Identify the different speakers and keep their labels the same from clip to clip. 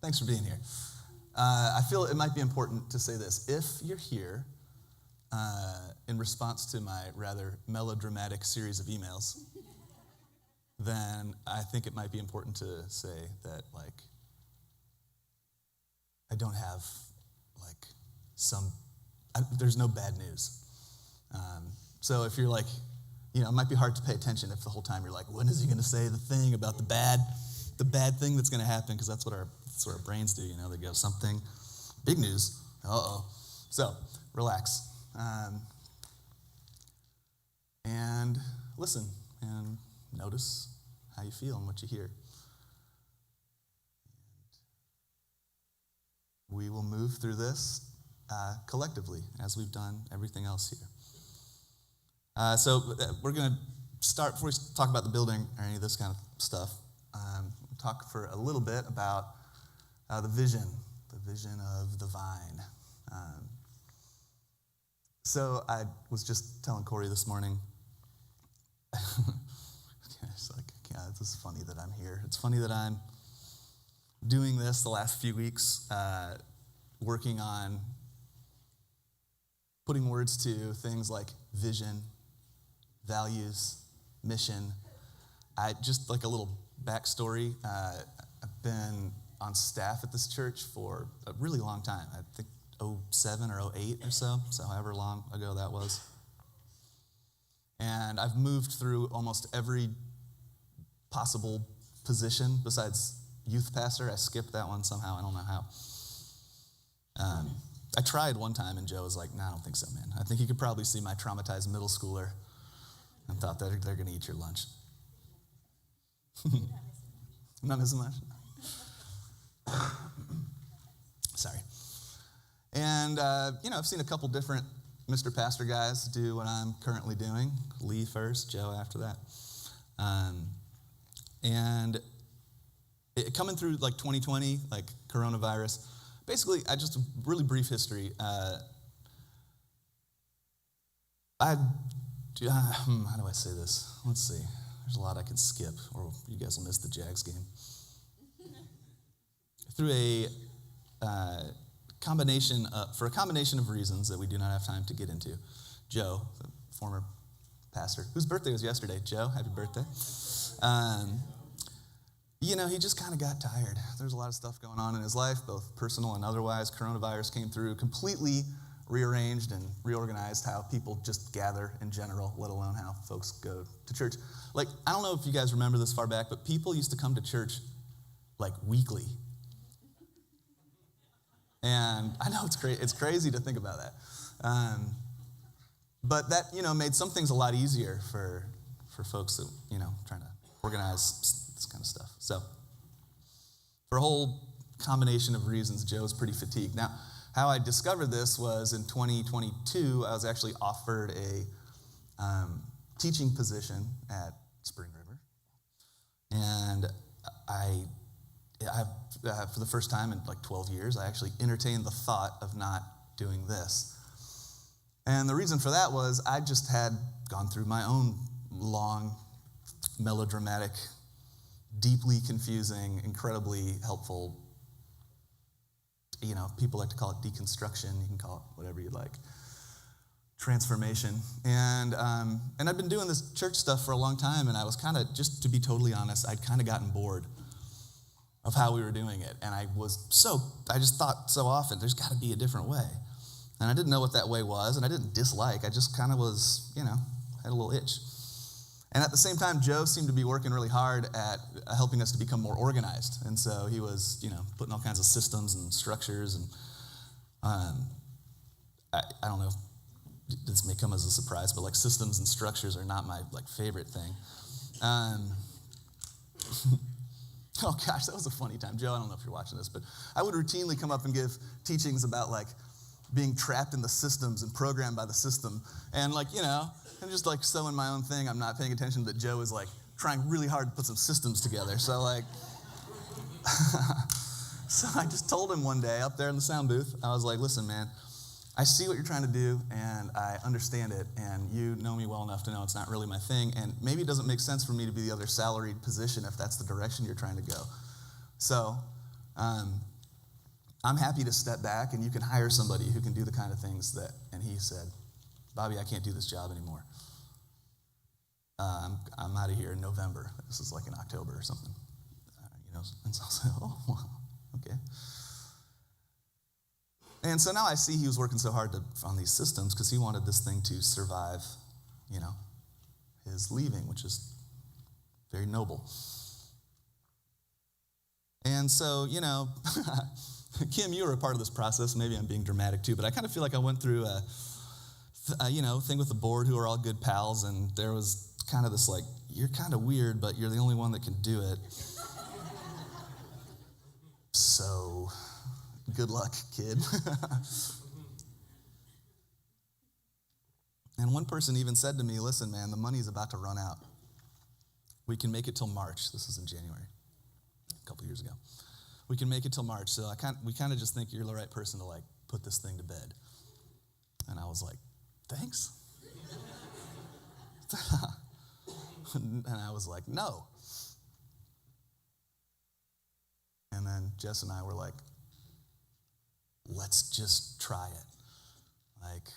Speaker 1: Thanks for being here. I feel it might be important to say this. If you're here in response to my rather melodramatic series of emails, then I think it might be important to say that, I don't have, there's no bad news. So if you're it might be hard to pay attention if the whole time you're like, when is he going to say the thing about the bad thing that's going to happen? Because that's what our brains do. They go, something, big news. Uh-oh. So relax and listen and notice how you feel and what you hear. We will move through this collectively, as we've done everything else here. So we're going to start, before we talk about the building or any of this kind of stuff, talk for a little bit about the vision of the vine. So I was just telling Corey this morning, this is funny that I'm here. It's funny that I'm doing this the last few weeks, working on putting words to things like vision, values, mission. Just like a little backstory, I've been on staff at this church for a really long time. I think 07 or 08 or so however long ago that was. And I've moved through almost every possible position besides youth pastor. I skipped that one somehow. I don't know how. I tried one time, and Joe was like, "No, I don't think so, man. I think you could probably see my traumatized middle schooler and thought that they're going to eat your lunch." Not missing much? Sorry. And, I've seen a couple different Mr. Pastor guys do what I'm currently doing. Lee first, Joe after that. And coming through 2020, coronavirus, basically, just a really brief history. How do I say this? Let's see. There's a lot I can skip, or you guys will miss the Jags game. Through a combination of reasons that we do not have time to get into, Joe, the former pastor, whose birthday was yesterday. Joe, happy birthday. He just kind of got tired. There's a lot of stuff going on in his life, both personal and otherwise. Coronavirus came through, completely rearranged and reorganized how people just gather in general, let alone how folks go to church. I don't know if you guys remember this far back, but people used to come to church weekly. And I know it's crazy to think about that. But that, made some things a lot easier for folks that, trying to organize this kind of stuff. So for a whole combination of reasons, Joe's pretty fatigued. Now, how I discovered this was in 2022, I was actually offered a teaching position at Spring River. And I for the first time in 12 years, I actually entertained the thought of not doing this. And the reason for that was I just had gone through my own long, melodramatic, deeply confusing, incredibly helpful, people like to call it deconstruction. You can call it whatever you'd like. Transformation. And I've been doing this church stuff for a long time, and I was kind of, just to be totally honest, I'd kind of gotten bored of how we were doing it. And I just thought so often, there's got to be a different way. And I didn't know what that way was, and I didn't dislike. I just kind of was, had a little itch. And at the same time, Joe seemed to be working really hard at helping us to become more organized. And so he was, putting all kinds of systems and structures. And I don't know if this may come as a surprise, but systems and structures are not my favorite thing. Oh gosh, that was a funny time. Joe, I don't know if you're watching this, but I would routinely come up and give teachings about being trapped in the systems and programmed by the system. And I'm just sewing my own thing. I'm not paying attention that Joe is trying really hard to put some systems together. So so I just told him one day up there in the sound booth, I was like, listen, man, I see what you're trying to do and I understand it. And you know me well enough to know it's not really my thing. And maybe it doesn't make sense for me to be the other salaried position if that's the direction you're trying to go. So I'm happy to step back and you can hire somebody who can do the kind of things that, and he said, Bobby, I can't do this job anymore. I'm out of here in November. This is like in October or something. And so I was like, oh, wow, okay. And so now I see he was working so hard on these systems because he wanted this thing to survive, his leaving, which is very noble. And so, Kim, you were a part of this process. Maybe I'm being dramatic too, but I kind of feel like I went through a thing with the board who are all good pals, and there was kind of this like, you're kind of weird, but you're the only one that can do it. So, good luck, kid. And one person even said to me, listen, man, the money's about to run out. We can make it till March. This was in January, a couple years ago. We can make it till March, so we kind of just think you're the right person to like put this thing to bed. And I was like, thanks. And I was like, no. And then Jess and I were like, let's just try it. Like,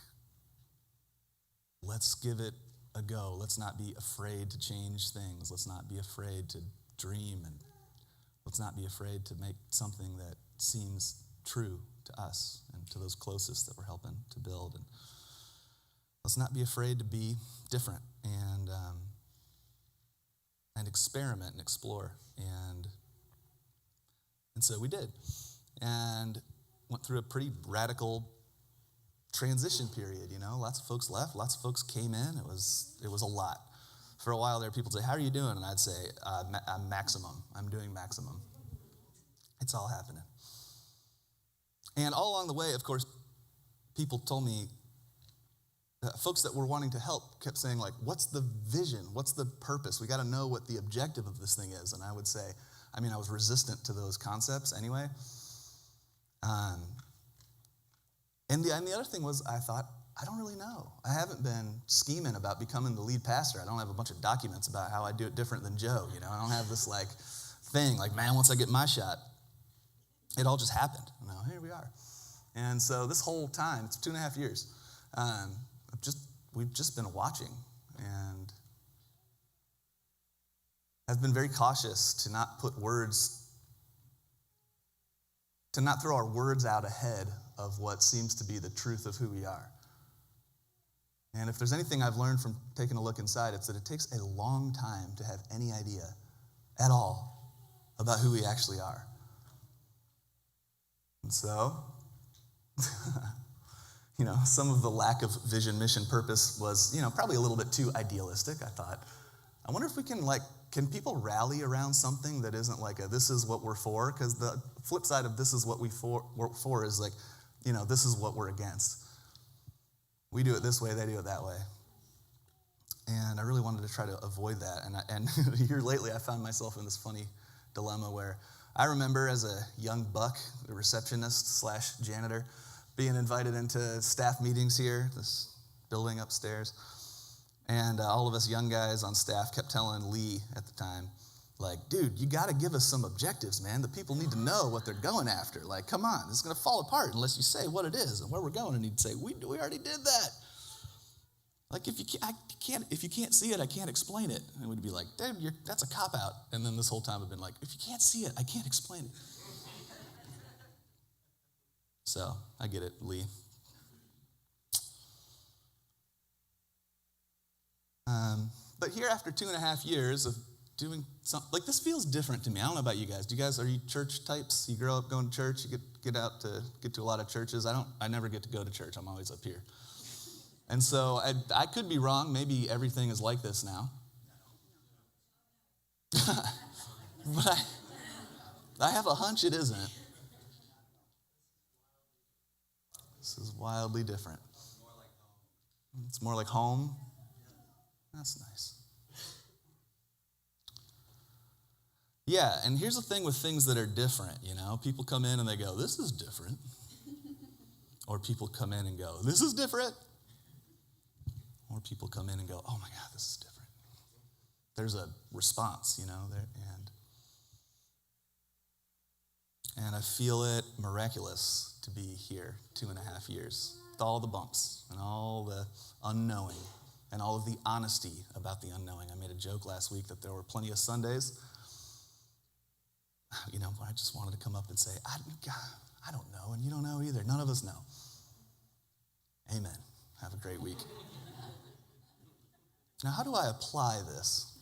Speaker 1: let's give it a go. Let's not be afraid to change things. Let's not be afraid to dream, and let's not be afraid to make something that seems true to us and to those closest that we're helping to build. And let's not be afraid to be different and experiment and explore. And so we did, and went through a pretty radical transition period. Lots of folks left, lots of folks came in. It was a lot. For a while there, people would say, how are you doing? And I'd say, I'm maximum. I'm doing maximum. It's all happening. And all along the way, of course, people told me, folks that were wanting to help kept saying, like, what's the vision? What's the purpose? We got to know what the objective of this thing is. And I would say, I was resistant to those concepts anyway. And the other thing was, I thought, I don't really know. I haven't been scheming about becoming the lead pastor. I don't have a bunch of documents about how I do it different than Joe. I don't have this like thing, like, man, once I get my shot, it all just happened. Here we are. And so this whole time, it's 2.5 years, we've just been watching, and I've been very cautious to not throw our words out ahead of what seems to be the truth of who we are. And if there's anything I've learned from taking a look inside, it's that it takes a long time to have any idea at all about who we actually are. And so, some of the lack of vision, mission, purpose was, probably a little bit too idealistic. I thought, I wonder if we can people rally around something that isn't like this is what we're for? Because the flip side of this is what we're for is like, this is what we're against. We do it this way, they do it that way. And I really wanted to try to avoid that. And here lately, I found myself in this funny dilemma where I remember as a young buck, the receptionist / janitor, being invited into staff meetings here, this building upstairs. And all of us young guys on staff kept telling Lee at the time, like, dude, you got to give us some objectives, man. The people need to know what they're going after. Like, come on, this is going to fall apart unless you say what it is and where we're going. And he'd say, we already did that. Like, if you can't see it, I can't explain it. And we'd be like, dude, that's a cop-out. And then this whole time I've been like, if you can't see it, I can't explain it. So, I get it, Lee. But here, after 2.5 years of doing something, like, this feels different to me. I don't know about you guys. Are you church types? You grow up going to church? You get to a lot of churches? I never get to go to church. I'm always up here. And so I could be wrong. Maybe everything is like this now. But I have a hunch it isn't. This is wildly different. It's more like home. That's nice. Yeah, and here's the thing with things that are different, People come in and they go, this is different. Or people come in and go, this is different. Or people come in and go, oh my God, this is different. There's a response, there. And I feel it miraculous to be here 2.5 years with all the bumps and all the unknowing and all of the honesty about the unknowing. I made a joke last week that there were plenty of Sundays, where I just wanted to come up and say, I don't know, and you don't know either. None of us know. Amen. Have a great week. Now, how do I apply this?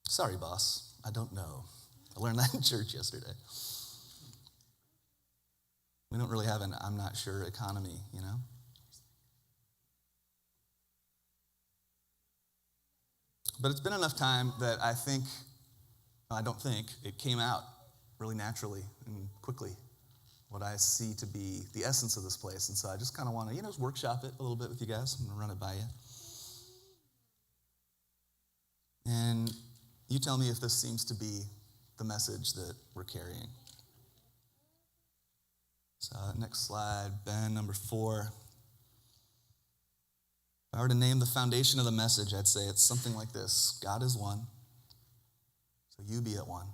Speaker 1: Sorry, boss, I don't know. I learned that in church yesterday. We don't really have an I'm not sure economy, But it's been enough time that I don't think, it came out really naturally and quickly, what I see to be the essence of this place. And so I just kind of want to, just workshop it a little bit with you guys. I'm going to run it by you. And you tell me if this seems to be the message that we're carrying. So next slide, Ben, number 4. If I were to name the foundation of the message, I'd say it's something like this. God is one, so you be at one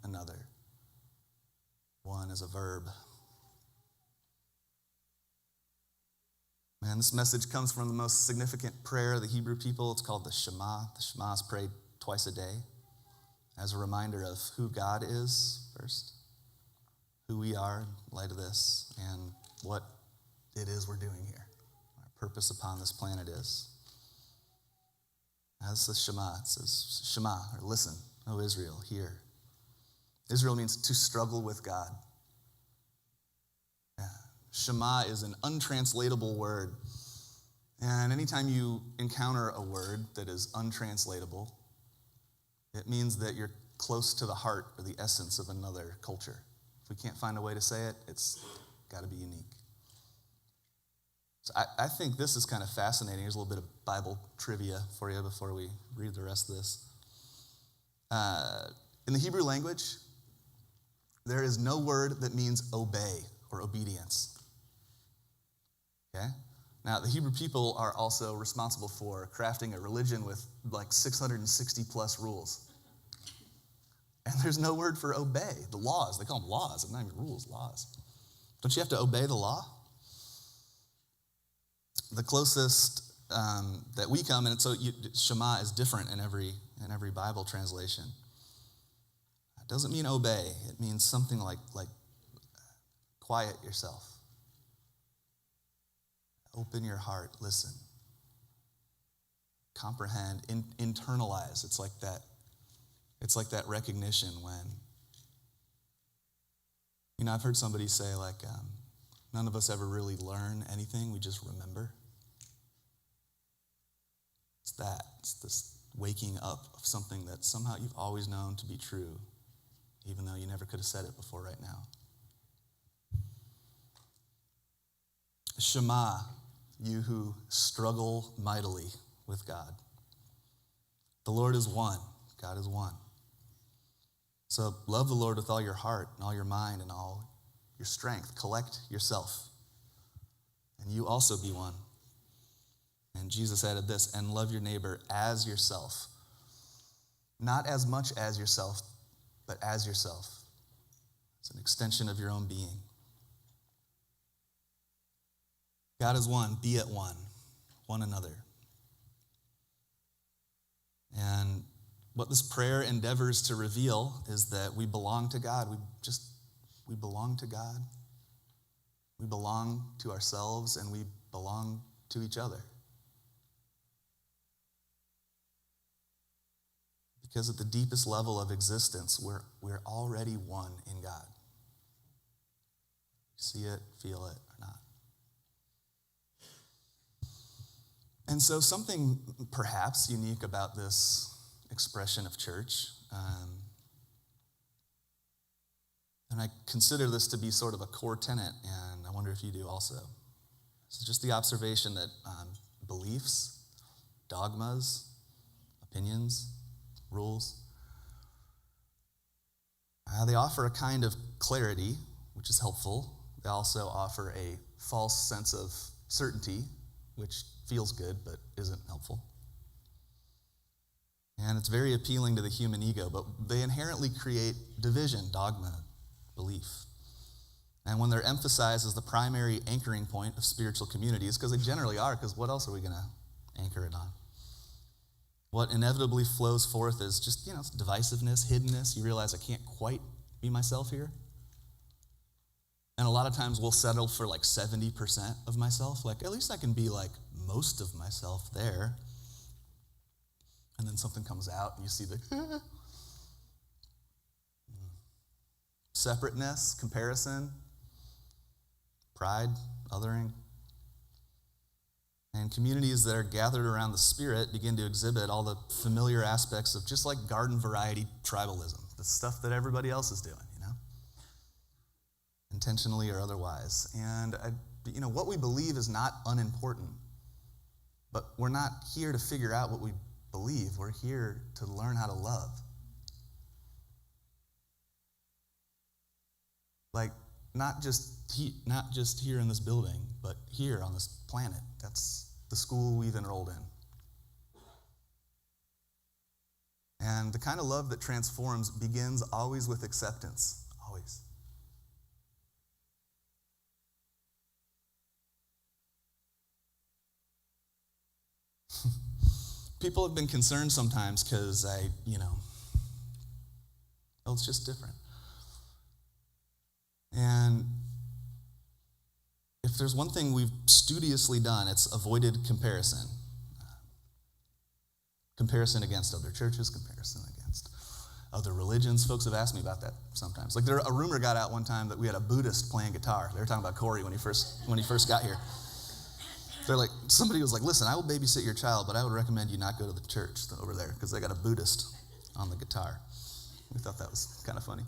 Speaker 1: another. One is a verb. Man, this message comes from the most significant prayer of the Hebrew people. It's called the Shema. The Shema is prayed twice a day as a reminder of who God is first, who we are in light of this, and what it is we're doing here. Our purpose upon this planet is. As the Shema, it says, Shema, or listen, O Israel, hear. Israel means to struggle with God. Yeah. Shema is an untranslatable word. And anytime you encounter a word that is untranslatable, it means that you're close to the heart or the essence of another culture. If we can't find a way to say it, it's got to be unique. So I think this is kind of fascinating. Here's a little bit of Bible trivia for you before we read the rest of this. In the Hebrew language, there is no word that means obey or obedience. Okay? Now, the Hebrew people are also responsible for crafting a religion with like 660 plus rules. And there's no word for obey. The laws, they call them laws. They're not even rules, laws. Don't you have to obey the law? The closest that we come, and so Shema is different in every Bible translation. It doesn't mean obey. It means something like quiet yourself. Open your heart, listen. Comprehend, internalize. It's like that recognition when, I've heard somebody say none of us ever really learn anything, we just remember. It's this waking up of something that somehow you've always known to be true, even though you never could have said it before right now. Shema, you who struggle mightily with God. The Lord is one. God is one. So love the Lord with all your heart and all your mind and all your strength. Collect yourself. And you also be one. And Jesus added this, and love your neighbor as yourself. Not as much as yourself, but as yourself. It's an extension of your own being. God is one. Be at one another. And what this prayer endeavors to reveal is that we belong to God. We belong to God. We belong to ourselves, and we belong to each other. Because at the deepest level of existence, we're already one in God. See it, feel it, or not. And so something perhaps unique about this expression of church, and I consider this to be sort of a core tenet, and I wonder if you do also. It's just the observation that beliefs, dogmas, opinions, rules, they offer a kind of clarity, which is helpful. They also offer a false sense of certainty, which feels good but isn't helpful. And it's very appealing to the human ego, but they inherently create division, dogma, belief. And when they're emphasized as the primary anchoring point of spiritual communities, because they generally are, because what else are we going to anchor it on? What inevitably flows forth is just, divisiveness, hiddenness. You realize I can't quite be myself here. And a lot of times we'll settle for like 70% of myself. Like, at least I can be like most of myself there. And then something comes out and you see the separateness, comparison, pride, othering. And communities that are gathered around the Spirit begin to exhibit all the familiar aspects of just like garden variety tribalism, the stuff that everybody else is doing, intentionally or otherwise. And, what we believe is not unimportant, but we're not here to figure out what we believe. We're here to learn how to love. Like, not just here in this building, but here on this planet. That's the school we've enrolled in. And the kind of love that transforms begins always with acceptance. Always. People have been concerned sometimes because it's just different. And if there's one thing we've studiously done, it's avoided comparison. Comparison against other churches, comparison against other religions. Folks have asked me about that sometimes. Like, a rumor got out one time that we had a Buddhist playing guitar. They were talking about Corey when he first got here. They're like, somebody was like, listen, I will babysit your child, but I would recommend you not go to the church over there because they got a Buddhist on the guitar. We thought that was kind of funny.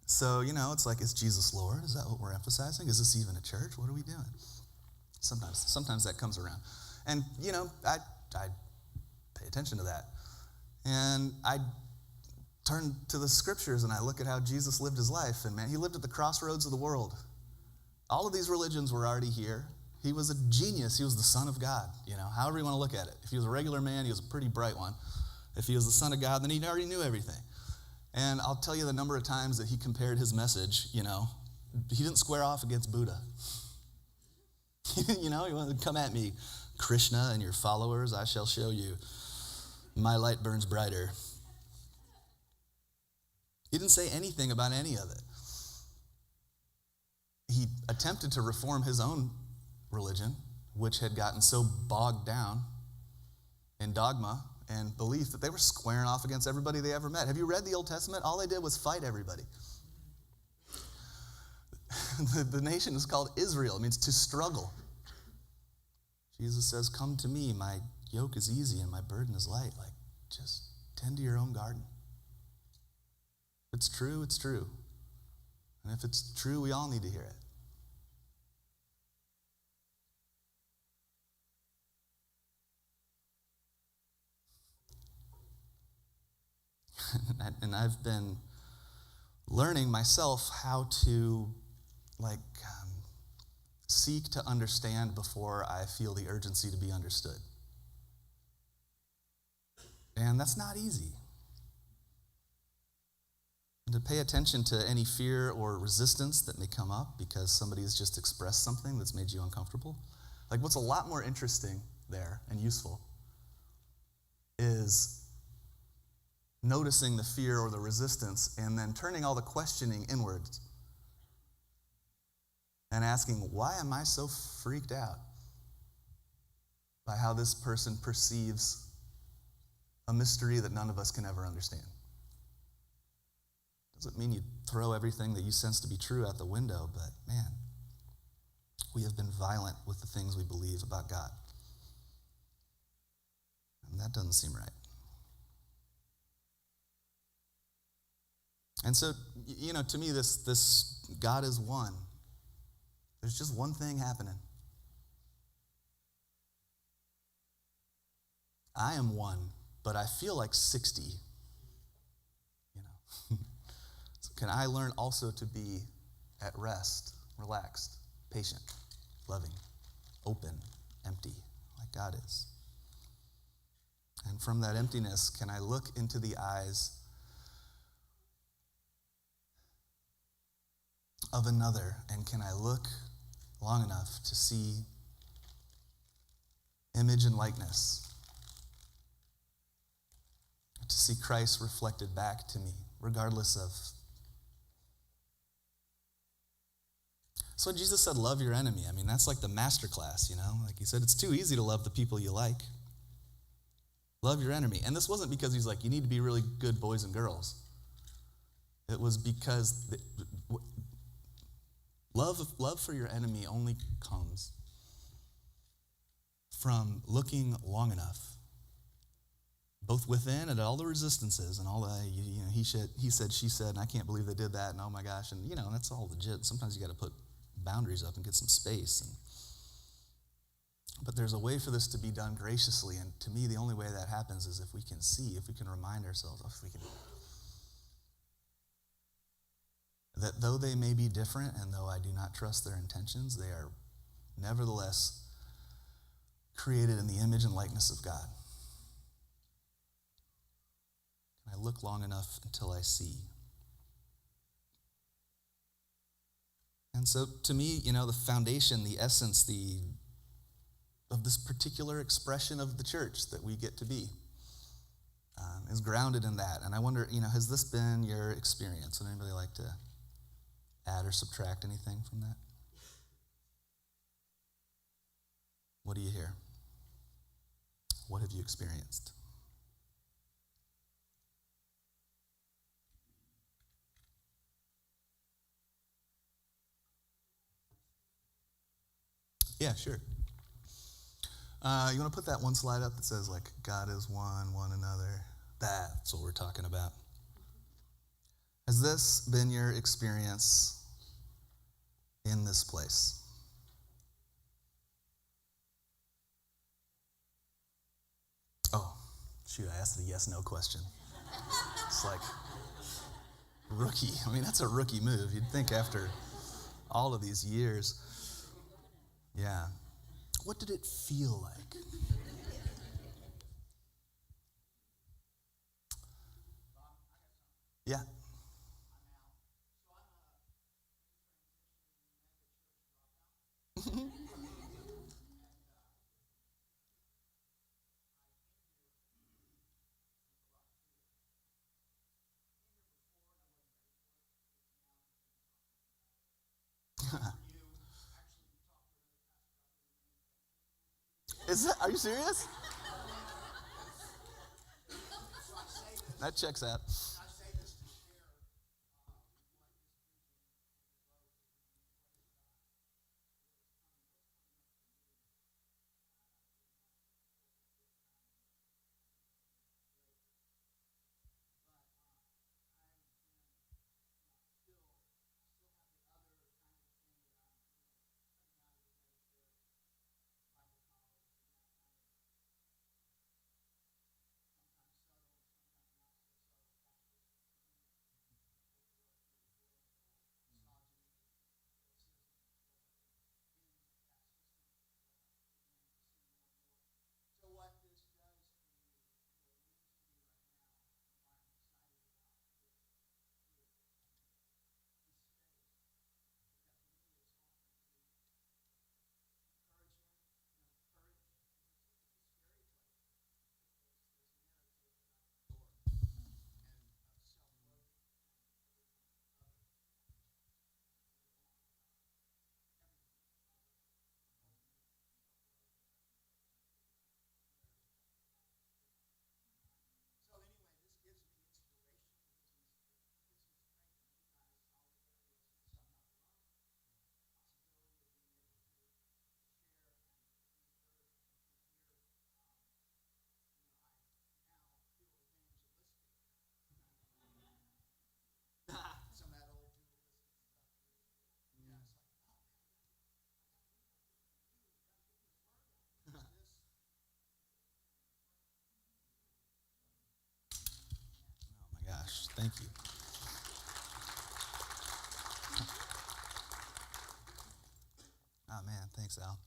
Speaker 1: So, it's like, is Jesus Lord? Is that what we're emphasizing? Is this even a church? What are we doing? Sometimes that comes around. And, I pay attention to that. And I turn to the scriptures and I look at how Jesus lived his life. And man, he lived at the crossroads of the world. All of these religions were already here. He was a genius. He was the Son of God, however you want to look at it. If he was a regular man, he was a pretty bright one. If he was the Son of God, then he already knew everything. And I'll tell you the number of times that he compared his message, he didn't square off against Buddha. He wanted to come at me, Krishna and your followers, I shall show you. My light burns brighter. He didn't say anything about any of it. He attempted to reform his own religion, which had gotten so bogged down in dogma and belief that they were squaring off against everybody they ever met. Have you read the Old Testament? All they did was fight everybody. The nation is called Israel. It means to struggle. Jesus says, come to me. My yoke is easy and my burden is light. Like, just tend to your own garden. If it's true, it's true. And if it's true, we all need to hear it. And I've been learning myself how to seek to understand before I feel the urgency to be understood. And that's not easy. And to pay attention to any fear or resistance that may come up because somebody has just expressed something that's made you uncomfortable. Like, what's a lot more interesting there and useful is noticing the fear or the resistance and then turning all the questioning inwards and asking, why am I so freaked out by how this person perceives a mystery that none of us can ever understand? Doesn't mean you throw everything that you sense to be true out the window, but man, we have been violent with the things we believe about God. And that doesn't seem right. And so, to me, this God is one. There's just one thing happening. I am one, but I feel like 60. So can I learn also to be at rest, relaxed, patient, loving, open, empty? like God is? And from that emptiness, can I look into the eyes of another, and can I look long enough to see image and likeness, to see Christ reflected back to me, regardless of. So when Jesus said, love your enemy, I mean, that's like the master class, Like he said, it's too easy to love the people you like. Love your enemy. And this wasn't because he's like, you need to be really good boys and girls. It was because love for your enemy only comes from looking long enough, both within and all the resistances and all the, he said, she said, and I can't believe they did that, and oh my gosh, and that's all legit. Sometimes you got to put boundaries up and get some space. But there's a way for this to be done graciously, and to me, the only way that happens is if we can see, if we can remind ourselves, that though they may be different, and though I do not trust their intentions, they are nevertheless created in the image and likeness of God. Can I look long enough until I see? And so to me, the foundation, the essence, of this particular expression of the church that we get to be is grounded in that. And I wonder, has this been your experience? Would anybody like to add or subtract anything from that? What do you hear? What have you experienced? Yeah, sure. You want to put that one slide up that says, like, God is one another? That's what we're talking about. Has this been your experience in this place? Oh, shoot, I asked a yes-no question. It's like, rookie. I mean, that's a rookie move. You'd think after all of these years. Yeah. What did it feel like? Yeah. Are you serious? That checks out. Gosh, thank you. Oh, man, thanks, Al.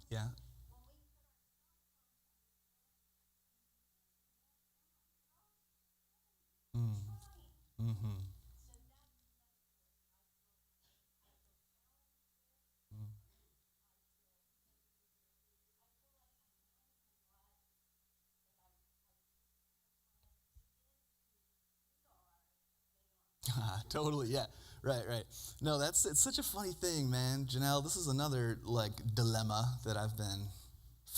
Speaker 1: Yeah. Mm. Mm-hmm. Totally, yeah. Right, right. No, it's such a funny thing, man. Janelle, this is another like dilemma that I've been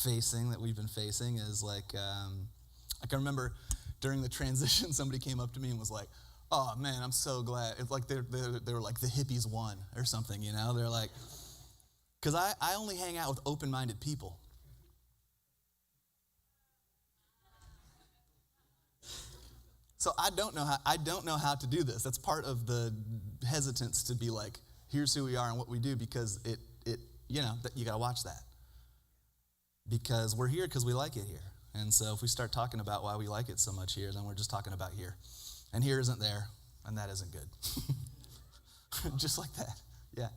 Speaker 1: facing, that we've been facing, is like I remember during the transition, somebody came up to me and was like, "Oh man, I'm so glad." It's like they were like the hippies won or something, you know? They're like, because I only hang out with open-minded people. So I don't know how to do this. That's part of the hesitance to be like, here's who we are and what we do, because it you got to watch that, because we're here because we like it here. And so if we start talking about why we like it so much here, then we're just talking about here, and here isn't there, and that isn't good. Just like that, yeah.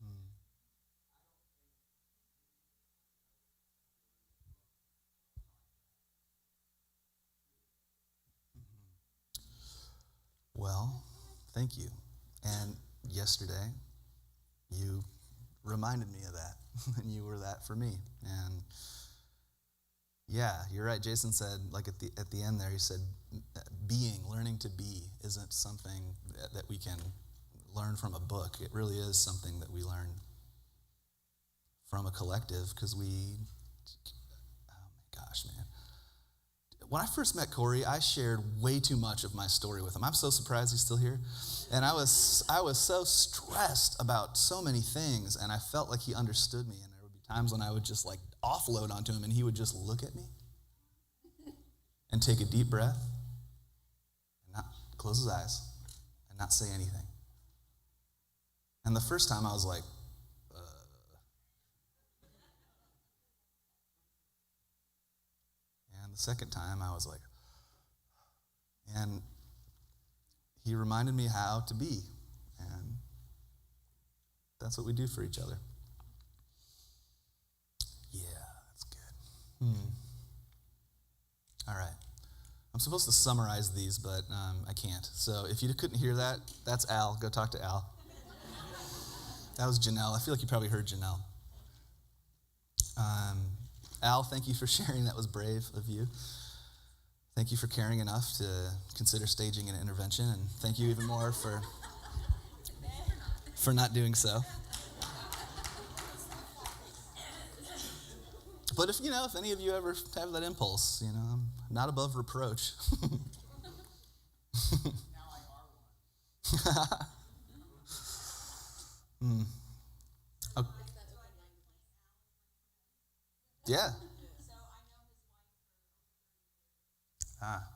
Speaker 1: Mm. Well, thank you. And yesterday, you reminded me of that, and you were that for me. And yeah, you're right. Jason said, like at the end there, he said, learning to be isn't something that we can learn from a book. It really is something that we learn from a collective, because oh my gosh, man. When I first met Corey, I shared way too much of my story with him. I'm so surprised he's still here. And I was so stressed about so many things, and I felt like he understood me. And there would be times when I would just like offload onto him, and he would just look at me and take a deep breath and not close his eyes and not say anything. And the first time I was like, and the second time I was like, and he reminded me how to be. And that's what we do for each other. Yeah, that's good. All right. I'm supposed to summarize these, but I can't. So if you couldn't hear that, that's Al. Go talk to Al. That was Janelle. I feel like you probably heard Janelle. Al, thank you for sharing. That was brave of you. Thank you for caring enough to consider staging an intervention, and thank you even more for not doing so. But if any of you ever have that impulse, I'm not above reproach. mm. Oh, yeah. Ah.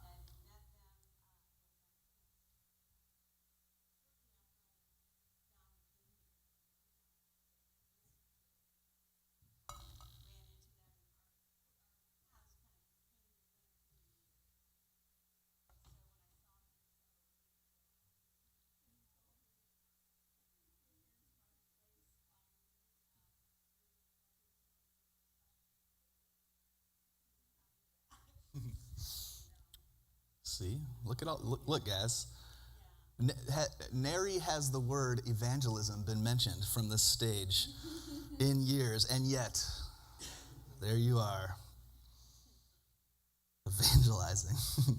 Speaker 1: See, look, guys. Nary has the word evangelism been mentioned from this stage in years, and yet there you are. Evangelizing.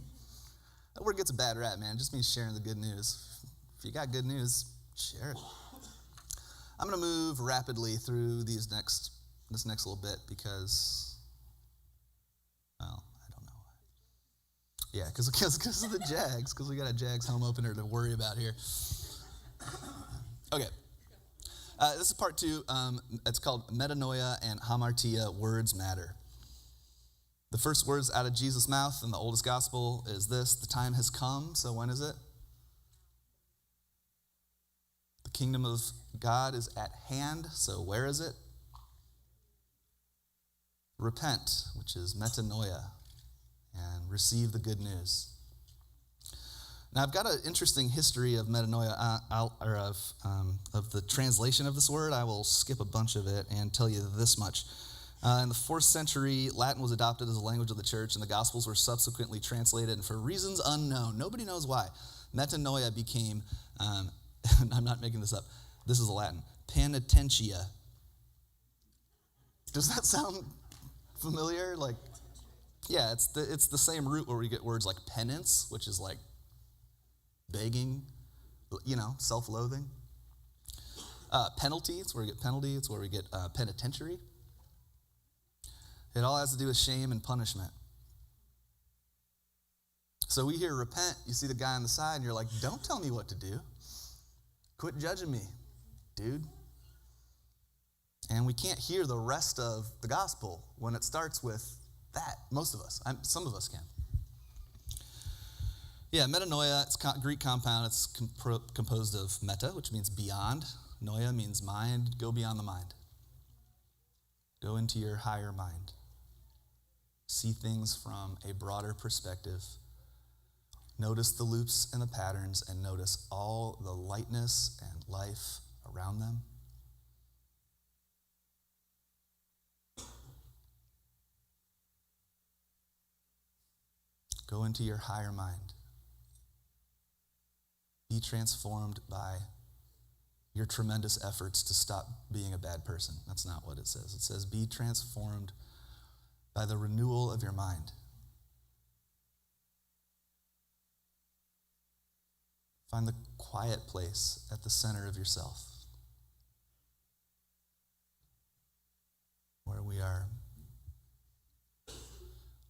Speaker 1: That word gets a bad rap, man. It just means sharing the good news. If you got good news, share it. I'm going to move rapidly through this next little bit because, well, I don't know. Yeah, because of the Jags, because we got a Jags home opener to worry about here. Okay. This is part 2. It's called metanoia and hamartia, words matter. The first words out of Jesus' mouth in the oldest gospel is this: the time has come. So when is it? The kingdom of God is at hand. So where is it? Repent, which is metanoia, and receive the good news. Now, I've got an interesting history of metanoia, of the translation of this word. I will skip a bunch of it and tell you this much. In the 4th century, Latin was adopted as a language of the church, and the Gospels were subsequently translated, and for reasons unknown, nobody knows why, metanoia became, I'm not making this up, this is Latin, penitentia. Does that sound familiar? Like, yeah, it's the same root where we get words like penance, which is like begging, self-loathing. Penalty, it's where we get penalty, it's where we get penitentiary. It all has to do with shame and punishment. So we hear repent, you see the guy on the side, and you're like, don't tell me what to do. Quit judging me, dude. And we can't hear the rest of the gospel when it starts with that. Most of us. Some of us can. Yeah, metanoia, it's Greek compound. It's composed of meta, which means beyond. Noia means mind. Go beyond the mind. Go into your higher mind. See things from a broader perspective. Notice the loops and the patterns, and notice all the lightness and life around them. Go into your higher mind. Be transformed by your tremendous efforts to stop being a bad person. That's not what it says. It says, be transformed by the renewal of your mind. Find the quiet place at the center of yourself, where we are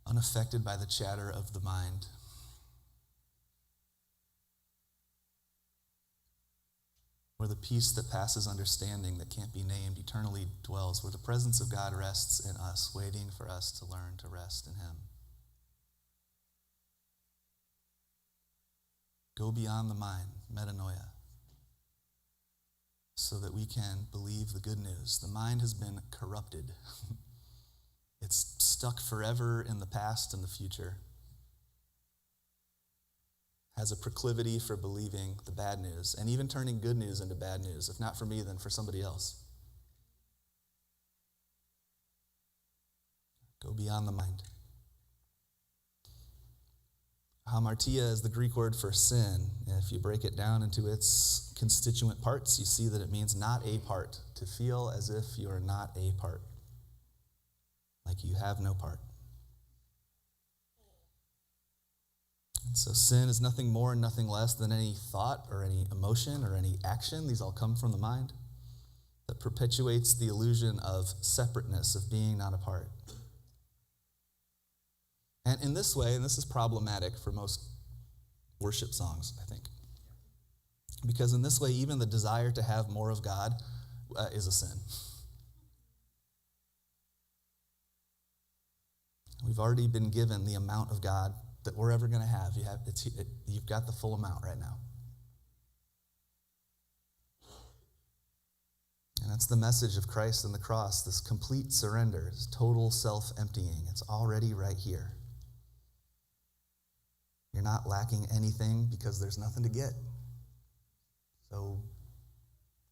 Speaker 1: unaffected by the chatter of the mind. Where the peace that passes understanding, that can't be named, eternally dwells, where the presence of God rests in us, waiting for us to learn to rest in Him. Go beyond the mind, metanoia, so that we can believe the good news. The mind has been corrupted. It's stuck forever in the past and the future. Has a proclivity for believing the bad news and even turning good news into bad news. If not for me, then for somebody else. Go beyond the mind. Hamartia is the Greek word for sin. If you break it down into its constituent parts, you see that it means not a part. To feel as if you are not a part. Like you have no part. And so sin is nothing more and nothing less than any thought or any emotion or any action. These all come from the mind. That perpetuates the illusion of separateness, of being not a part. And in this way, and this is problematic for most worship songs, I think. Because in this way, even the desire to have more of God is a sin. We've already been given the amount of God that we're ever going to have. You've got the full amount right now. And that's the message of Christ and the cross, this complete surrender, this total self-emptying. It's already right here. You're not lacking anything because there's nothing to get. So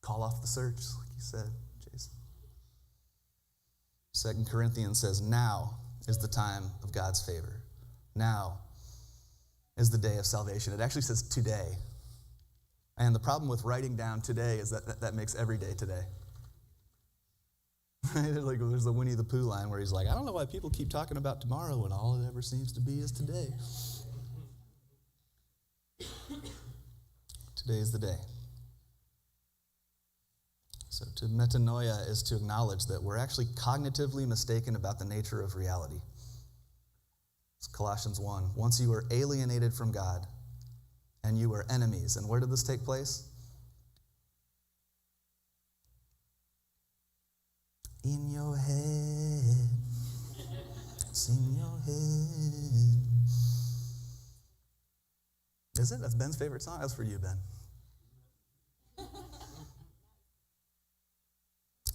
Speaker 1: call off the search, like you said, Jason. 2 Corinthians says, now is the time of God's favor. Now is the day of salvation. It actually says today. And the problem with writing down today is that makes every day today. Right? Like there's the Winnie the Pooh line where he's like, I don't know why people keep talking about tomorrow when all it ever seems to be is today. Today is the day. So to metanoia is to acknowledge that we're actually cognitively mistaken about the nature of reality. It's Colossians 1. Once you were alienated from God and you were enemies. And where did this take place? In your head. It's in your head. Is it? That's Ben's favorite song? That's for you, Ben.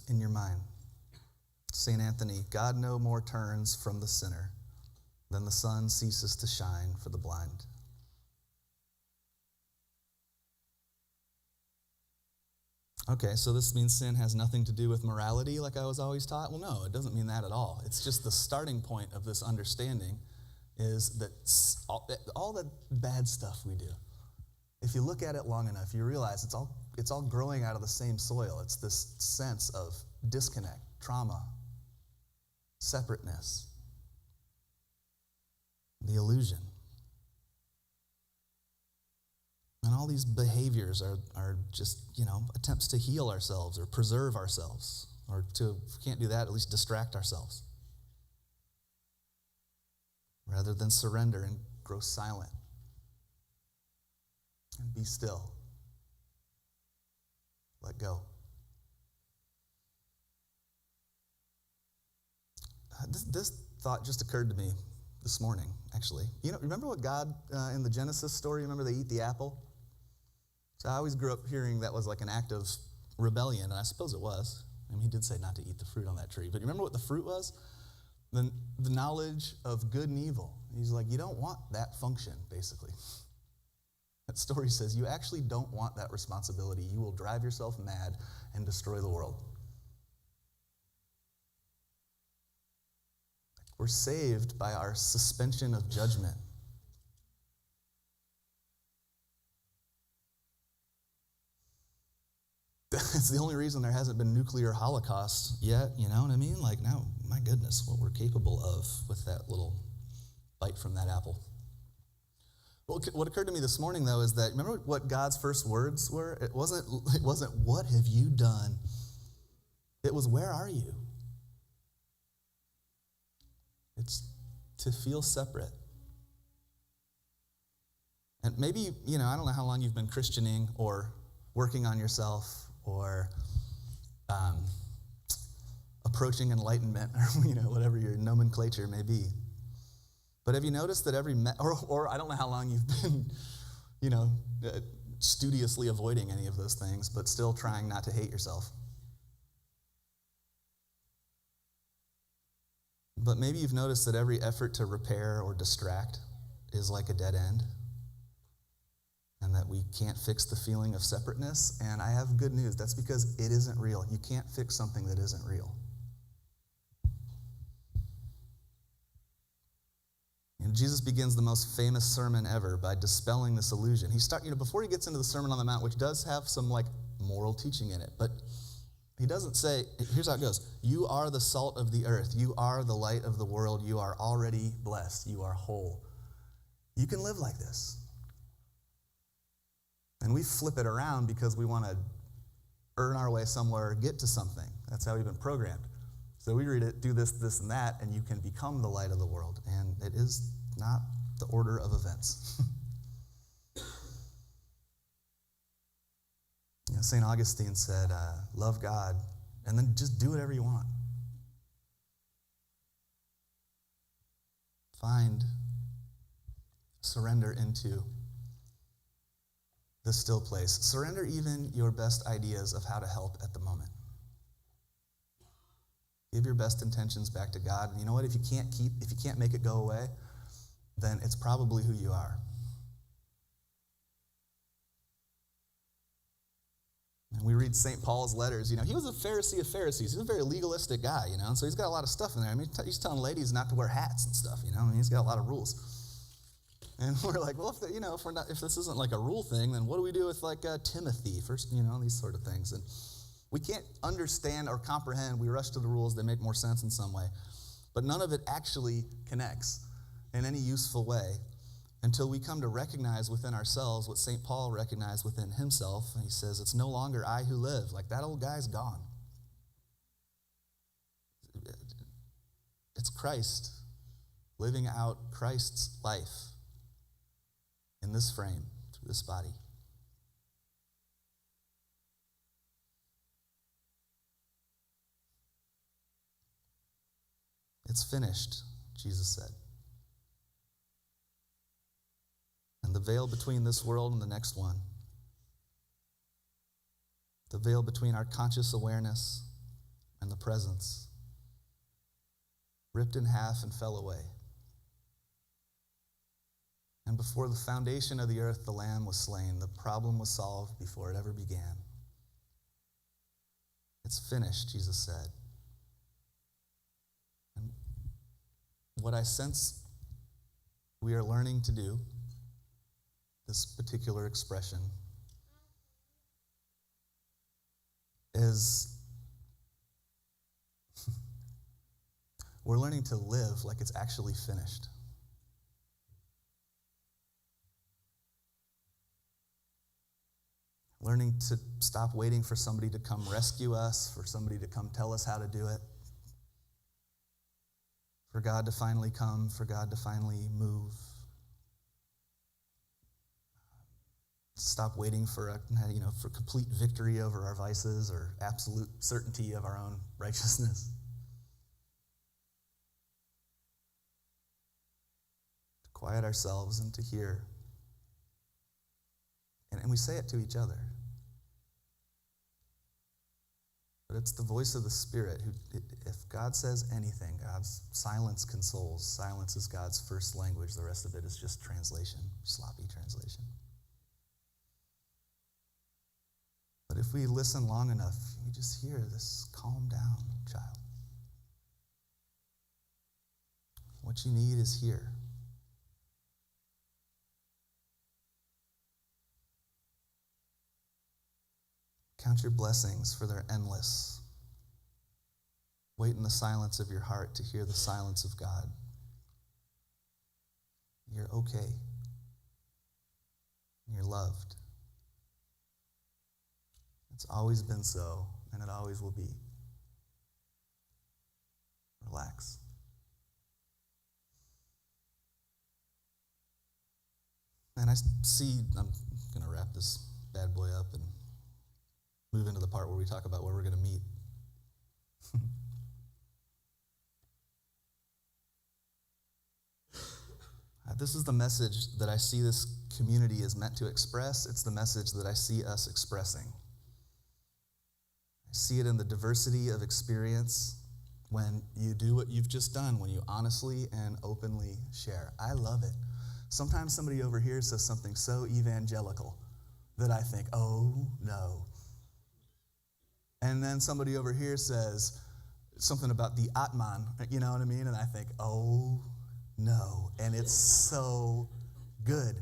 Speaker 1: In your mind. St. Anthony, God no more turns from the sinner than the sun ceases to shine for the blind. Okay, so this means sin has nothing to do with morality like I was always taught? Well, no, it doesn't mean that at all. It's just the starting point of this understanding is that all the bad stuff we do, if you look at it long enough, you realize it's all growing out of the same soil. It's this sense of disconnect, trauma, separateness, the illusion. And all these behaviors are just, attempts to heal ourselves or preserve ourselves, or to, if we can't do that, at least distract ourselves, rather than surrender and grow silent and be still. Let go. This thought just occurred to me this morning, actually. Remember what God, in the Genesis story, remember they eat the apple? So I always grew up hearing that was like an act of rebellion, and I suppose it was. I mean, he did say not to eat the fruit on that tree. But you remember what the fruit was? The knowledge of good and evil. He's like, you don't want that function, basically. That story says you actually don't want that responsibility. You will drive yourself mad and destroy the world. We're saved by our suspension of judgment. It's the only reason there hasn't been nuclear holocaust yet, you know what I mean? Like, now, my goodness, what we're capable of with that little bite from that apple. Well, what occurred to me this morning, though, is that, remember what God's first words were? It wasn't, what have you done? It was, where are you? It's to feel separate. And maybe, I don't know how long you've been Christianing or working on yourself or approaching enlightenment or, whatever your nomenclature may be. But have you noticed that or I don't know how long you've been, studiously avoiding any of those things, but still trying not to hate yourself. But maybe you've noticed that every effort to repair or distract is like a dead end, and that we can't fix the feeling of separateness. And I have good news. That's because it isn't real. You can't fix something that isn't real. And Jesus begins the most famous sermon ever by dispelling this illusion. Before he gets into the Sermon on the Mount, which does have some moral teaching in it, but he doesn't say, here's how it goes. You are the salt of the earth. You are the light of the world. You are already blessed. You are whole. You can live like this. And we flip it around because we want to earn our way somewhere, get to something. That's how we've been programmed. So we read it, do this, this, and that, and you can become the light of the world. And it is not the order of events. St. Augustine said, love God, and then just do whatever you want. Find surrender into the still place. Surrender even your best ideas of how to help at the moment. Give your best intentions back to God. And you know what? If you can't make it go away, then it's probably who you are. And we read St. Paul's letters. He was a Pharisee of Pharisees. He was a very legalistic guy, and so he's got a lot of stuff in there. I mean, he's telling ladies not to wear hats and stuff, he's got a lot of rules. And we're like, well, if this isn't like a rule thing, then what do we do with Timothy? First, these sort of things. And We can't understand or comprehend. We rush to the rules. They make more sense in some way. But none of it actually connects in any useful way until we come to recognize within ourselves what St. Paul recognized within himself. And he says, it's no longer I who live. Like, that old guy's gone. It's Christ living out Christ's life in this frame, through this body. It's finished, Jesus said. And the veil between this world and the next one, the veil between our conscious awareness and the presence, ripped in half and fell away. And before the foundation of the earth, the Lamb was slain. The problem was solved before it ever began. It's finished, Jesus said. And what I sense we are learning to do, this particular expression, is we're learning to live like it's actually finished. Learning to stop waiting for somebody to come rescue us, for somebody to come tell us how to do it, for God to finally come, for God to finally move. Stop waiting for for complete victory over our vices or absolute certainty of our own righteousness. To quiet ourselves and to hear. And we say it to each other. But it's the voice of the Spirit who, if God says anything, God's silence consoles. Silence is God's first language. The rest of it is just translation, sloppy translation. But if we listen long enough, you just hear this, calm down, child. What you need is here. Count your blessings, for they're endless. Wait in the silence of your heart to hear the silence of God. You're okay. You're loved. It's always been so, and it always will be. Relax. And I see, I'm going to wrap this bad boy up and move into the part where we talk about where we're going to meet. This is the message that I see this community is meant to express. It's the message that I see us expressing. I see it in the diversity of experience when you do what you've just done, when you honestly and openly share. I love it. Sometimes somebody over here says something so evangelical that I think, oh no. And then somebody over here says something about the Atman, you know what I mean? And I think, oh no. And it's so good.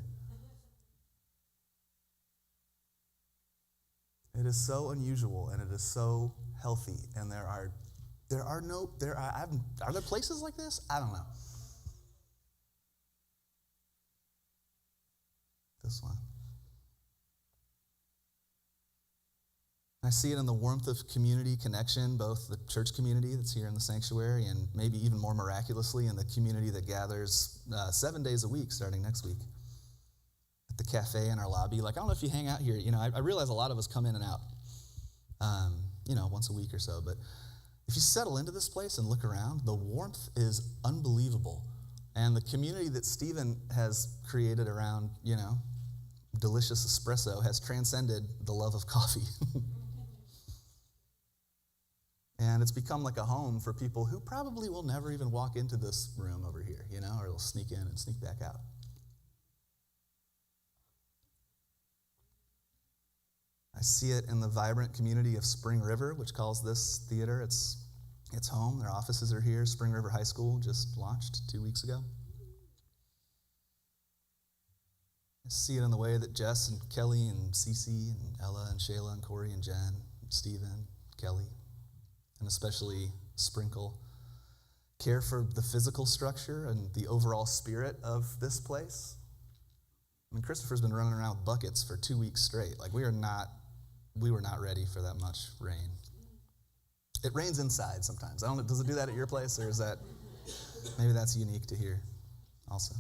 Speaker 1: It is so unusual and it is so healthy. And are there places like this? I don't know. This one. I see it in the warmth of community connection, both the church community that's here in the sanctuary and maybe even more miraculously in the community that gathers 7 days a week starting next week at the cafe in our lobby. Like, I don't know if you hang out here. I realize a lot of us come in and out, once a week or so. But if you settle into this place and look around, the warmth is unbelievable. And the community that Stephen has created around, delicious espresso has transcended the love of coffee. And it's become like a home for people who probably will never even walk into this room over here, or they'll sneak in and sneak back out. I see it in the vibrant community of Spring River, which calls this theater its home. Their offices are here. Spring River High School just launched 2 weeks ago. I see it in the way that Jess and Kelly and Cece and Ella and Shayla and Corey and Jen and Stephen, Kelly, and especially Sprinkle, care for the physical structure and the overall spirit of this place. I mean, Christopher's been running around with buckets for 2 weeks straight. Like, we were not ready for that much rain. It rains inside sometimes. I don't know, does it do that at your place, or is that, maybe that's unique to here also?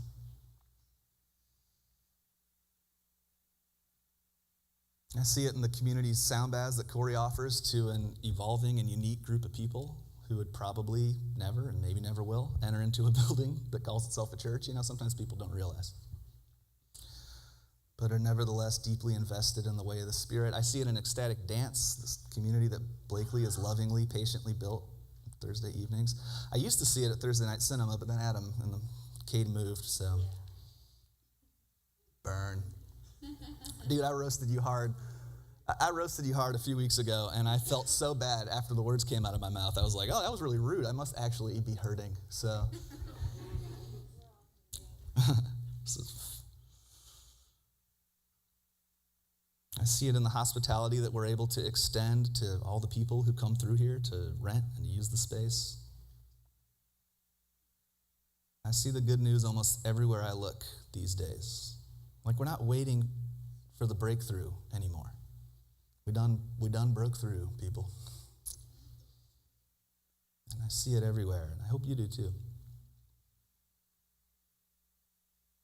Speaker 1: I see it in the community's sound baths that Corey offers to an evolving and unique group of people who would probably never, and maybe never will, enter into a building that calls itself a church. You know, sometimes people don't realize, but are nevertheless deeply invested in the way of the Spirit. I see it in ecstatic dance, this community that Blakely has lovingly, patiently built Thursday evenings. I used to see it at Thursday night cinema, but then Adam and Cade moved, so burn. Dude, I roasted you hard. I roasted you hard a few weeks ago, and I felt so bad after the words came out of my mouth. I was like, oh, that was really rude. I must actually be hurting. So, I see it in the hospitality that we're able to extend to all the people who come through here to rent and use the space. I see the good news almost everywhere I look these days. Like, we're not waiting for the breakthrough anymore. We done broke through, people. And I see it everywhere, and I hope you do too.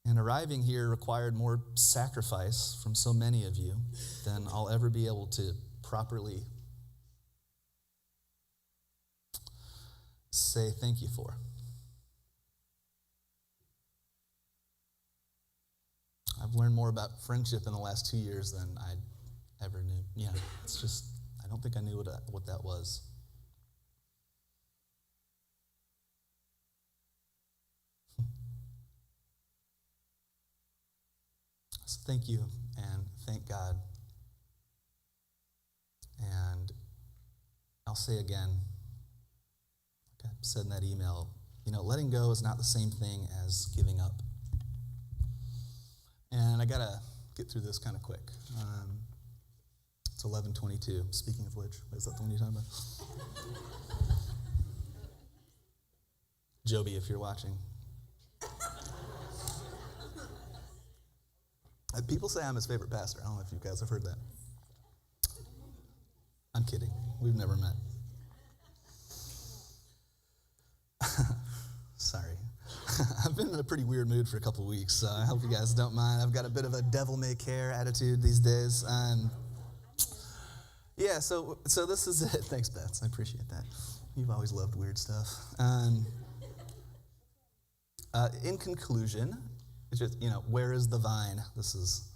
Speaker 1: And arriving here required more sacrifice from so many of you than I'll ever be able to properly say thank you for. I've learned more about friendship in the last 2 years than I ever knew. Yeah, it's just, I don't think I knew what that was. So thank you and thank God. And I'll say again, like I said in that email, letting go is not the same thing as giving up. And I got to get through this kind of quick. It's 11:22. Speaking of which, is that the one you're talking about? Joby, if you're watching. People say I'm his favorite pastor. I don't know if you guys have heard that. I'm kidding. We've never met. Sorry. I've been in a pretty weird mood for a couple of weeks, so I hope you guys don't mind. I've got a bit of a devil-may-care attitude these days. So this is it. Thanks, Beth. I appreciate that. You've always loved weird stuff. In conclusion, it's just, where is the vine? This is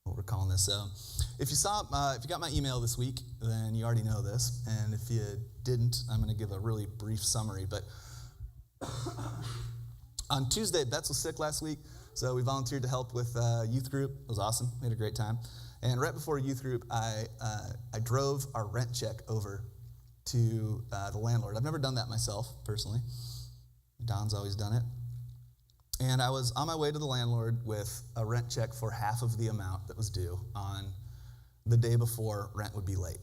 Speaker 1: what we're calling this. So if you got my email this week, then you already know this. And if you didn't, I'm going to give a really brief summary. But on Tuesday, Betts was sick last week, so we volunteered to help with youth group. It was awesome. We had a great time. And right before youth group, I drove our rent check over to the landlord. I've never done that myself, personally. Don's always done it. And I was on my way to the landlord with a rent check for half of the amount that was due on the day before rent would be late.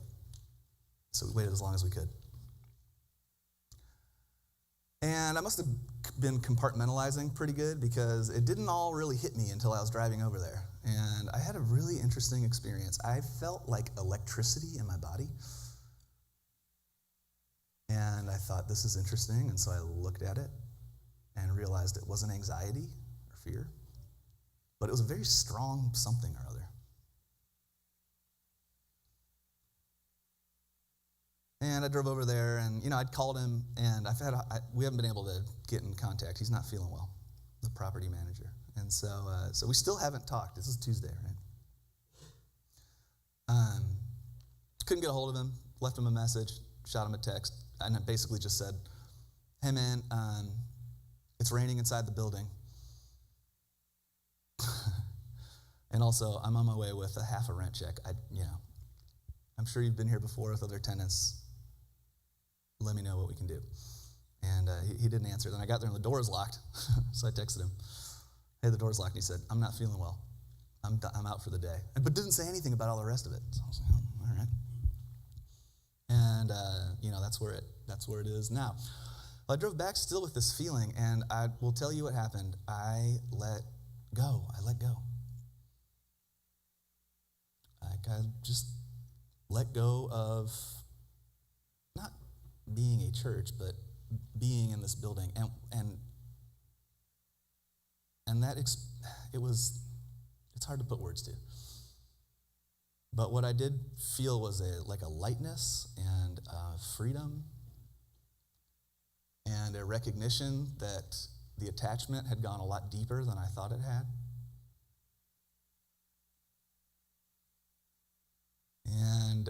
Speaker 1: So we waited as long as we could. And I must have been compartmentalizing pretty good because it didn't all really hit me until I was driving over there. And I had a really interesting experience. I felt like electricity in my body. And I thought, this is interesting. And so I looked at it and realized it wasn't anxiety or fear, but it was a very strong something or other. And I drove over there, and I'd called him, and we haven't been able to get in contact. He's not feeling well, the property manager, and so we still haven't talked. This is Tuesday, right? Couldn't get a hold of him. Left him a message, shot him a text, and I basically just said, "Hey man, it's raining inside the building, and also I'm on my way with a half a rent check. I'm sure you've been here before with other tenants. Let me know what we can do." And he didn't answer. Then I got there and the door was locked. So I texted him, "Hey, the door's locked." And he said, "I'm not feeling well. I'm out for the day." But didn't say anything about all the rest of it. So I was like, "Oh, all right." And that's where it is now. Well, I drove back still with this feeling, and I will tell you what happened. I let go. I just let go of not being a church, but being in this building, and that it's hard to put words to. But what I did feel was a lightness and freedom and a recognition that the attachment had gone a lot deeper than I thought it had. And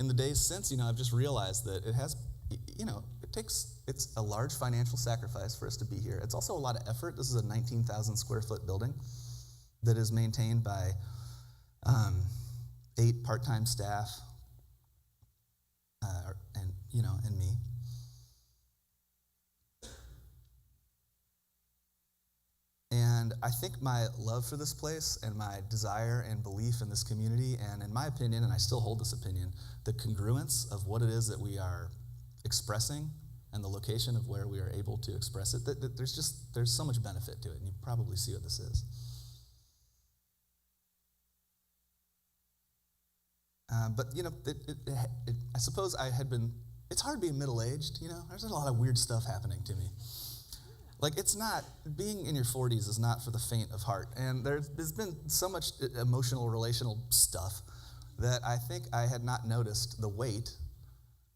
Speaker 1: in the days since, I've just realized that it's a large financial sacrifice for us to be here. It's also a lot of effort. This is a 19,000 square foot building that is maintained by 8 part-time staff, and me. And I think my love for this place and my desire and belief in this community, and in my opinion, and I still hold this opinion, the congruence of what it is that we are expressing and the location of where we are able to express it, there's so much benefit to it, and you probably see what this is. But I suppose it's hard being middle-aged, there's a lot of weird stuff happening to me. Like, it's not, being in your 40s is not for the faint of heart. And there's been so much emotional, relational stuff that I think I had not noticed the weight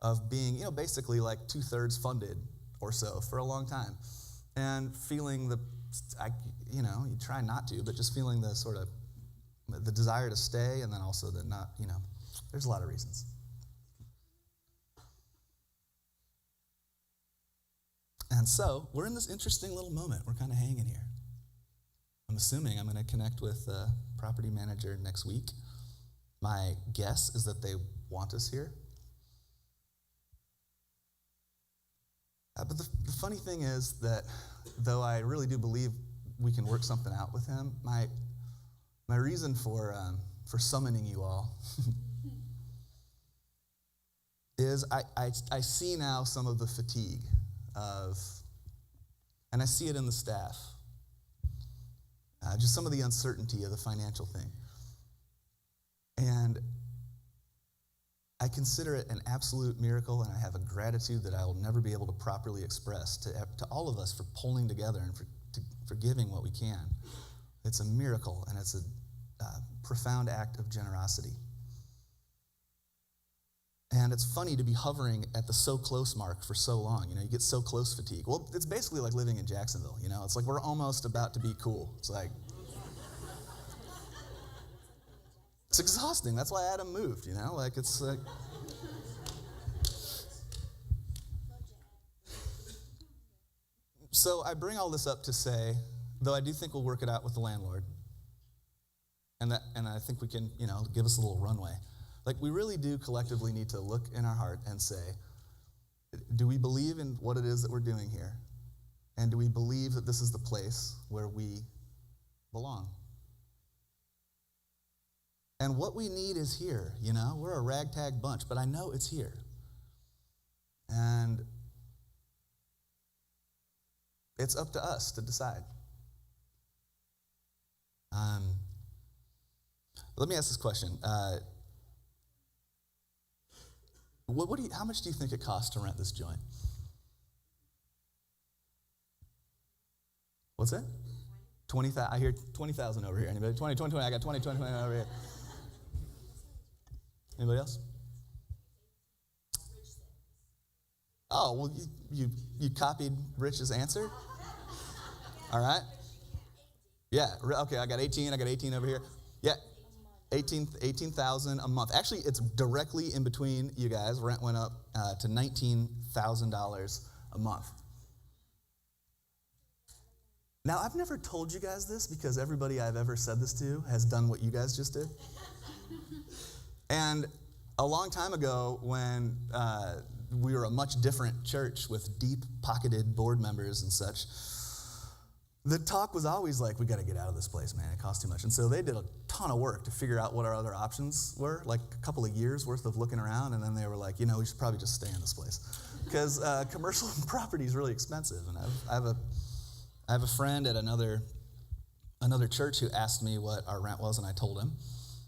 Speaker 1: of being, basically like 2/3 funded or so for a long time. And feeling you try not to, but just feeling the sort of, the desire to stay, and then also the not, there's a lot of reasons. And so, we're in this interesting little moment. We're kind of hanging here. I'm assuming I'm going to connect with the property manager next week. My guess is that they want us here. But the funny thing is that, though I really do believe we can work something out with him, my reason for summoning you all is I see now some of the fatigue and I see it in the staff, just some of the uncertainty of the financial thing. And I consider it an absolute miracle, and I have a gratitude that I will never be able to properly express to all of us for pulling together and for giving what we can. It's a miracle, and it's a profound act of generosity. And it's funny to be hovering at the so close mark for so long. You get so close fatigue. Well, it's basically like living in Jacksonville. It's like we're almost about to be cool. It's like, it's exhausting. That's why Adam moved. It's like. So I bring all this up to say, though I do think we'll work it out with the landlord, and I think we can, give us a little runway. Like, we really do collectively need to look in our heart and say, do we believe in what it is that we're doing here? And do we believe that this is the place where we belong? And what we need is here, We're a ragtag bunch, but I know it's here. And it's up to us to decide. Let me ask this question. How much do you think it costs to rent this joint? What's that? 20,000. I hear 20,000 over here. Anybody? 20. I got 20 over here. Anybody else? Oh, well, you copied Rich's answer? All right. Yeah, okay, I got 18 over here. Yeah, 18,000 a month. Actually, it's directly in between you guys. Rent went up to $19,000 a month. Now, I've never told you guys this because everybody I've ever said this to has done what you guys just did. And a long time ago, when we were a much different church with deep-pocketed board members and such, the talk was always like, we got to get out of this place, man. It costs too much. And so they did a ton of work to figure out what our other options were, like a couple of years worth of looking around. And then they were like, we should probably just stay in this place. Because commercial property is really expensive. And I have a friend at another church who asked me what our rent was, and I told him.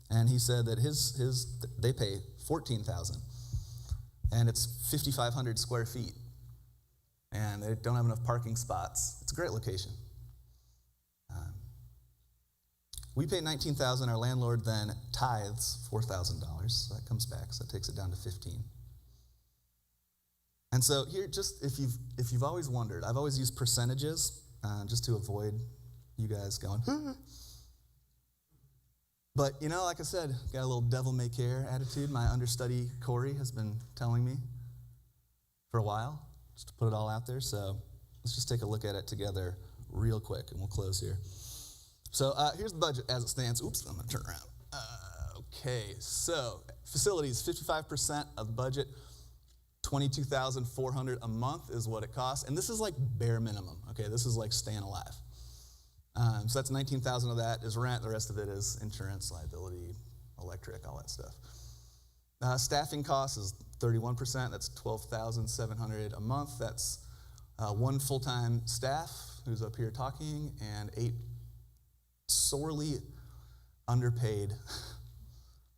Speaker 1: And he said that they pay $14,000, and it's 5,500 square feet. And they don't have enough parking spots. It's a great location. We pay $19,000. Our landlord then tithes $4,000, so that comes back. So that takes it down to $15,000. And so here, just if you've always wondered, I've always used percentages just to avoid you guys going. But like I said, got a little devil-may-care attitude. My understudy Corey has been telling me for a while, just to put it all out there. So let's just take a look at it together real quick, and we'll close here. So here's the budget as it stands. Oops, I'm going to turn around. Okay, so facilities, 55% of the budget, $22,400 a month is what it costs. And this is like bare minimum, okay? This is like staying alive. So that's $19,000 of that is rent. The rest of it is insurance, liability, electric, all that stuff. Staffing costs is 31%. That's $12,700 a month. That's one full-time staff who's up here talking and 8 sorely underpaid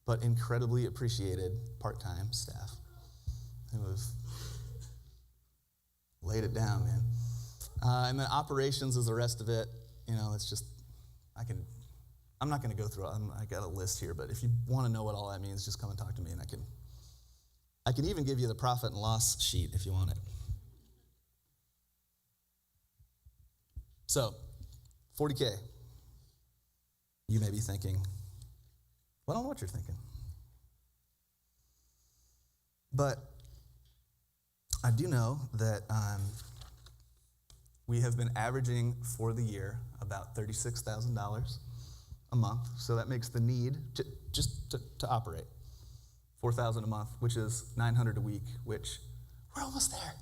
Speaker 1: but incredibly appreciated part-time staff who have laid it down, man. And then operations is the rest of it. It's just, I'm not going to go through it. I got a list here, but if you want to know what all that means, just come and talk to me, and I can even give you the profit and loss sheet if you want it. So, $40K. You may be thinking, well, I don't know what you're thinking. But I do know that we have been averaging for the year about $36,000 a month. So that makes the need to operate $4,000 a month, which is $900 a week, which we're almost there.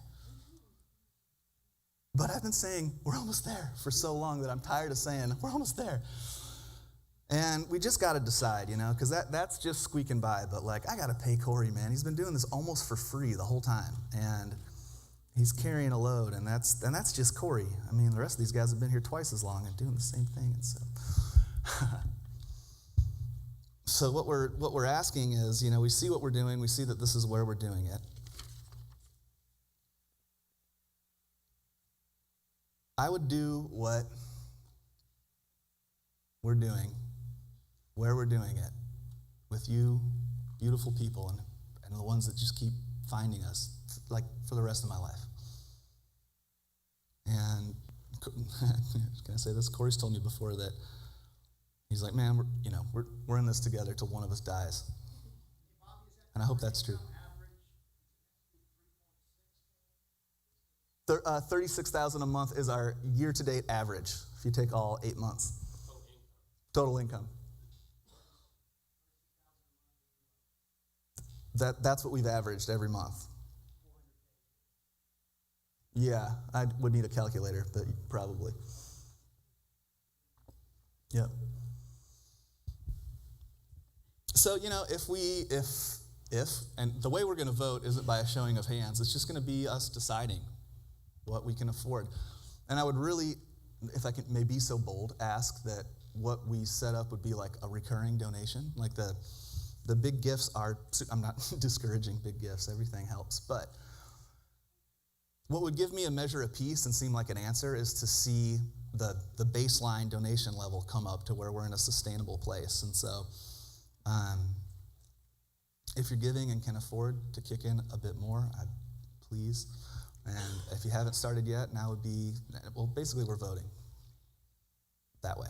Speaker 1: But I've been saying we're almost there for so long that I'm tired of saying we're almost there. And we just got to decide, because that's just squeaking by. But I got to pay Corey, man. He's been doing this almost for free the whole time. And he's carrying a load, and that's just Corey. I mean, the rest of these guys have been here twice as long and doing the same thing. And so what we're asking is, we see what we're doing. We see that this is where we're doing it. I would do what we're doing, where we're doing it, with you beautiful people and the ones that just keep finding us, for the rest of my life. And can I say this? Corey's told me before that he's like, man, we're in this together till one of us dies. And I hope that's true. 36,000 a month is our year-to-date average, if you take all 8 months. Total income. That's what we've averaged every month. Yeah, I would need a calculator, but probably. Yep. So, if, and the way we're going to vote isn't by a showing of hands, it's just going to be us deciding what we can afford. And I would really, if I can may be so bold, ask that what we set up would be like a recurring donation. Like the big gifts are, I'm not discouraging big gifts, everything helps, but what would give me a measure of peace and seem like an answer is to see the baseline donation level come up to where we're in a sustainable place. And so if you're giving and can afford to kick in a bit more, please. And if you haven't started yet, now would be, well, basically we're voting that way.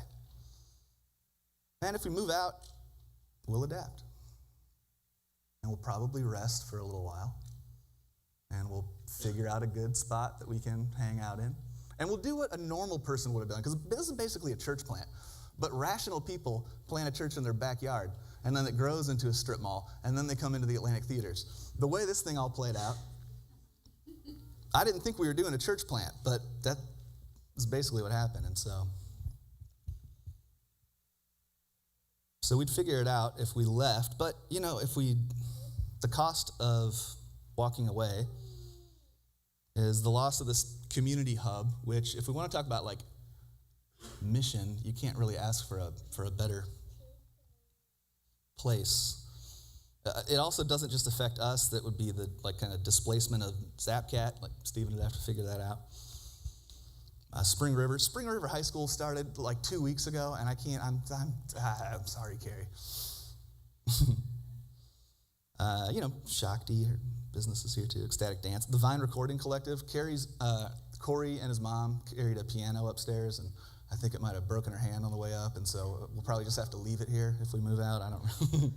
Speaker 1: And if we move out, we'll adapt. And we'll probably rest for a little while. And we'll figure out a good spot that we can hang out in. And we'll do what a normal person would have done, because this is basically a church plant. But rational people plant a church in their backyard, and then it grows into a strip mall, and then they come into the Atlantic theaters. The way this thing all played out, I didn't think we were doing a church plant, but that is basically what happened. And so we'd figure it out if we left. But, the cost of walking away is the loss of this community hub, which, if we want to talk about, mission, you can't really ask for a better place. It also doesn't just affect us. That would be the kind of displacement of Zapcat. Stephen would have to figure that out. Spring River High School started 2 weeks ago, and I'm sorry, Carrie. Shakti, her business is here too. Ecstatic Dance, the Vine Recording Collective. Corey and his mom carried a piano upstairs, and I think it might have broken her hand on the way up, and so we'll probably just have to leave it here if we move out. I don't know.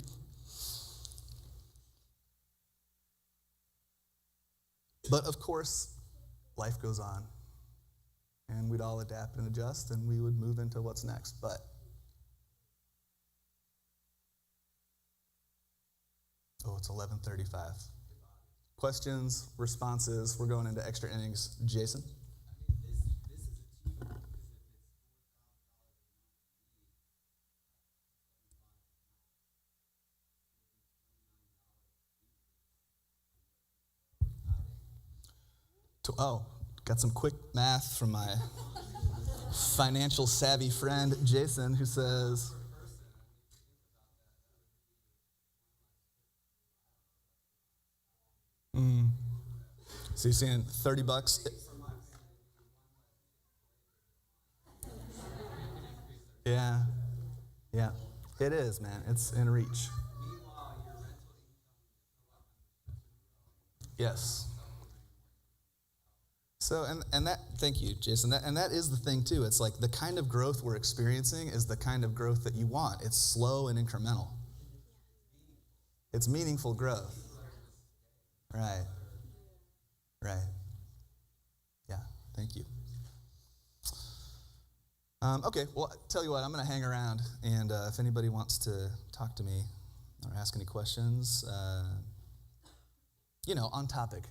Speaker 1: But of course, life goes on, and we'd all adapt and adjust, and we would move into what's next. But it's 11:35. Questions, responses. We're going into extra innings. Jason? Got some quick math from my financial savvy friend Jason, who says, so you're saying $30? Yeah, it is, man. It's in reach. Yes. So, and that, thank you, Jason. And that is the thing too. It's the kind of growth we're experiencing is the kind of growth that you want. It's slow and incremental. It's meaningful growth. Right. Yeah, thank you. Okay, well, tell you what, I'm going to hang around, and if anybody wants to talk to me or ask any questions, on topic,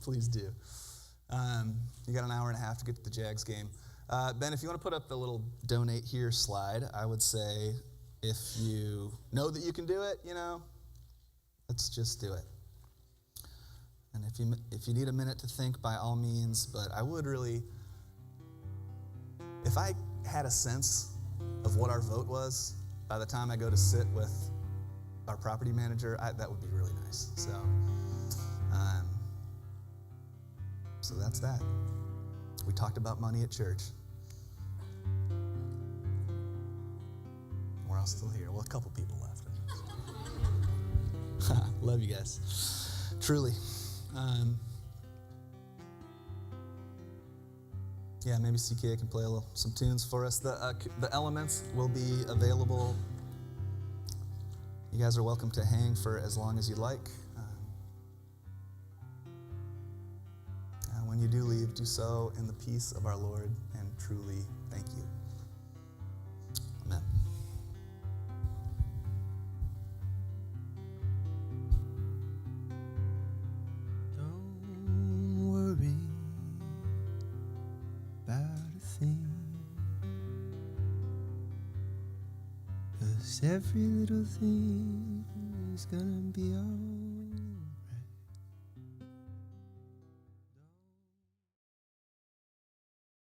Speaker 1: please do. You got an hour and a half to get to the Jags game. Ben, if you want to put up the little donate here slide, I would say if you know that you can do it, let's just do it. And if you need a minute to think, by all means, but I would really, if I had a sense of what our vote was by the time I go to sit with our property manager, that would be really nice. So that's that. We talked about money at church. We're all still here. Well, a couple people left. Love you guys. Truly. Maybe CK can play some tunes for us. The elements will be available. You guys are welcome to hang for as long as you like. When you do leave, do so in the peace of our Lord, and truly thank you. Amen.
Speaker 2: Don't worry about a thing, 'cause every little thing is gonna be alright.